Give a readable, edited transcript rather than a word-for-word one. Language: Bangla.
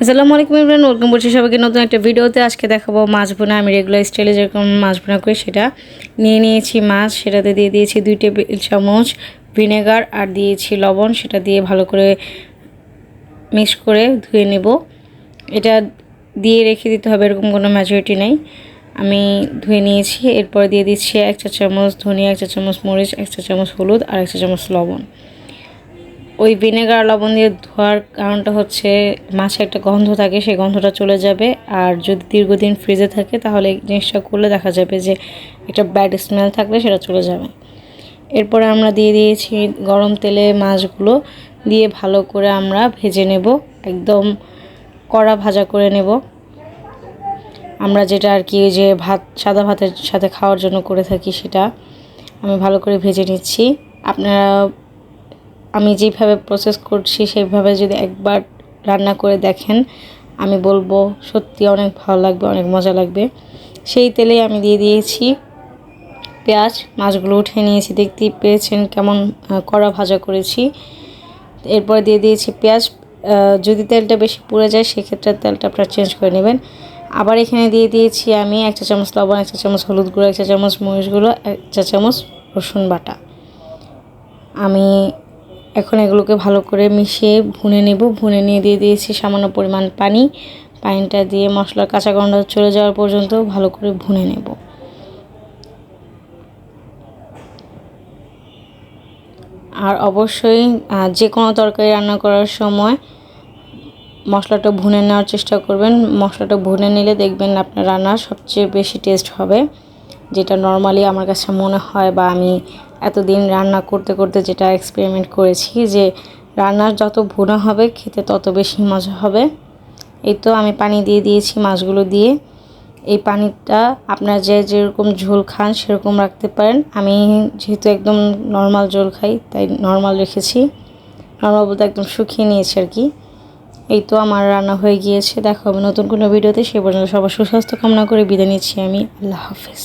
আসসালামু আলাইকুম এভরিওয়ান, ওয়েলকাম করছি সবাইকে নতুন একটা ভিডিওতে। আজকে দেখাবো মাছ ভুনা। আমি রেগুলার স্টাইলে যেরকম মাছ ভুনা করি সেটা নিয়েছি মাছ, সেটাতে দিয়ে দিয়েছি 2 টেবিল চামচ ভিনেগার আর দিয়েছি লবণ। সেটা দিয়ে ভালো করে মিক্স করে ধুয়ে নেব। এটা দিয়ে রেখে দিতে হবে, এরকম কোনো মেজরিটি নেই। আমি ধুয়ে নিয়েছি। এরপর দিয়ে দিচ্ছি 1 চা চামচ ধনিয়া, 1 চা চামচ মরিচ, 1 চা চামচ হলুদ আর 1 চা চামচ লবণ। ওই ভিনেগার লবণ দিয়ে ধোয়ার কারণটা হচ্ছে মাছে একটা গন্ধ থাকে, সেই গন্ধটা চলে যাবে। আর যদি দীর্ঘদিন ফ্রিজে থাকে তাহলে এই জিনিসটা করলে দেখা যাবে যে একটা ব্যাড স্মেল থাকলে সেটা চলে যাবে। এরপরে আমরা দিয়ে দিয়েছি গরম তেলে মাছগুলো দিয়ে ভালো করে আমরা ভেজে নেব, একদম কড়া ভাজা করে নেব। আমরা যেটা আর কি যে সাদা ভাতের সাথে খাওয়ার জন্য করে থাকি সেটা আমি ভালো করে ভেজে নিচ্ছি। আপনারা আমি যেভাবে প্রসেস করছি সেইভাবে যদি একবার রান্না করে দেখেন, আমি বলবো সত্যি অনেক ভালো লাগবে, অনেক মজা লাগবে। সেই তেলেই আমি দিয়ে দিয়েছি পেঁয়াজ। মাছগুলো উঠে নিয়েছি, দেখতেই পেয়েছেন কেমন কড়া ভাজা করেছি। এরপর দিয়ে দিয়েছি পেঁয়াজ। যদি তেলটা বেশি পুড়ে যায় সেক্ষেত্রে তেলটা আপনারা চেঞ্জ করে নেবেন। আবার এখানে দিয়ে দিয়েছি আমি 1 চা চামচ লবণ, 1 চা চামচ হলুদ গুঁড়ো, 1 চা চামচ মরিচ গুঁড়ো, 1 চা চামচ রসুন বাটা। আমি এখন এগুলোকে ভালো করে মিশিয়ে ভুনে নেব। ভুনে নিয়ে দিয়ে দিয়েছি সামান্য পরিমাণ পানি। পানিটা দিয়ে মশলার কাঁচা গন্ধ চলে যাওয়ার পর্যন্ত ভালো করে ভুনে নেব। আর অবশ্যই যে কোনো তরকারি রান্না করার সময় মশলাটা ভুনে নেওয়ার চেষ্টা করবেন। মশলাটা ভুনে নিলে দেখবেন আপনার রান্নার সবচেয়ে বেশি টেস্ট হবে, যেটা নর্মালি আমার কাছে মনে হয় বা আমি এতদিন রান্না করতে করতে যেটা এক্সপেরিমেন্ট করেছি যে রান্নার যত ভুনা হবে খেতে তত বেশি মজা হবে। এই তো আমি পানি দিয়ে দিয়েছি মাছগুলো দিয়ে। এই পানিটা আপনারা যেরকম ঝোল খান সেরকম রাখতে পারেন। আমি যেহেতু একদম নর্মাল ঝোল খাই তাই নর্মাল রেখেছি। নর্মাল বলতে একদম শুকিয়ে নিয়েছি আর কি। এই তো আমার রান্না হয়ে গিয়েছে। দেখা হবে নতুন কোনো ভিডিওতে। সে পর্যন্ত সবার সুস্বাস্থ্য কামনা করে বিদায় নিচ্ছি আমি। আল্লাহ হাফেজ।